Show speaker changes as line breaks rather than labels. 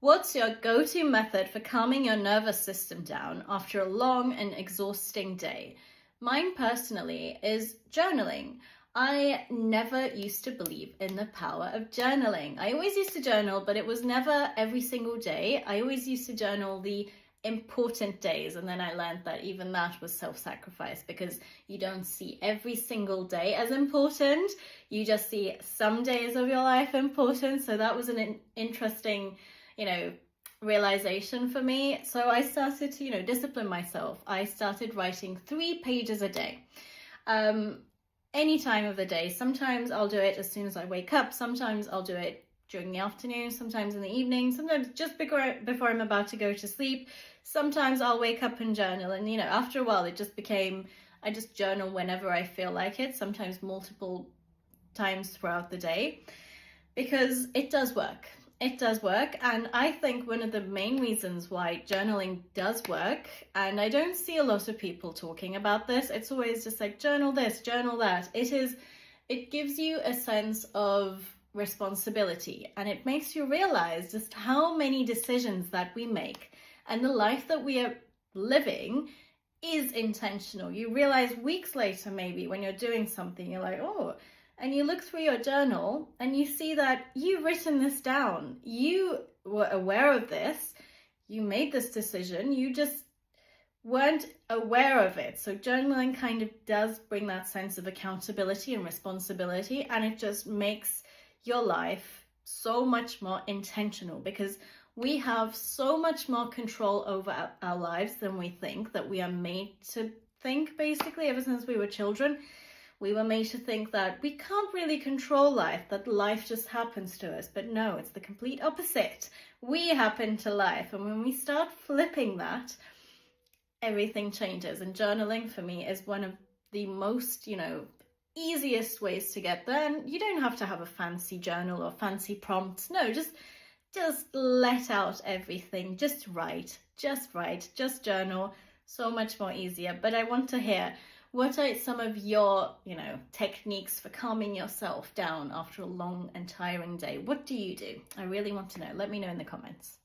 What's your go-to method for calming your nervous system down after a long and exhausting day? Mine personally is journaling. I never used to believe in the power of journaling. I always used to journal, but it was never every single day. I always used to journal the important days, and then I learned that even that was self-sacrifice because you don't see every single day as important. You just see some days of your life important. So that was an interesting realization for me. So I started to, discipline myself. I started writing 3 pages a day. Any time of the day. Sometimes I'll do it as soon as I wake up. Sometimes I'll do it during the afternoon, sometimes in the evening, sometimes just before I'm about to go to sleep. Sometimes I'll wake up and journal, and after a while it just became, I just journal whenever I feel like it, sometimes multiple times throughout the day, because it does work. It does work, and I think one of the main reasons why journaling does work, and I don't see a lot of people talking about this, it's always just like journal this, journal that. It gives you a sense of responsibility, and it makes you realize just how many decisions that we make and the life that we are living is intentional. You realize weeks later, maybe when you're doing something, you're like, oh, and you look through your journal and you see that you've written this down. You were aware of this. You made this decision. You just weren't aware of it. So journaling kind of does bring that sense of accountability and responsibility, and it just makes your life so much more intentional, because we have so much more control over our lives than we think, that we are made to think. Basically, ever since we were children, we were made to think that we can't really control life, that life just happens to us. But no, it's the complete opposite. We happen to life. And when we start flipping that, everything changes. And journaling for me is one of the most, easiest ways to get there. And you don't have to have a fancy journal or fancy prompts. No, just let out everything. Just write, just journal. So much more easier. But I want to hear, what are some of your, techniques for calming yourself down after a long and tiring day? What do you do? I really want to know. Let me know in the comments.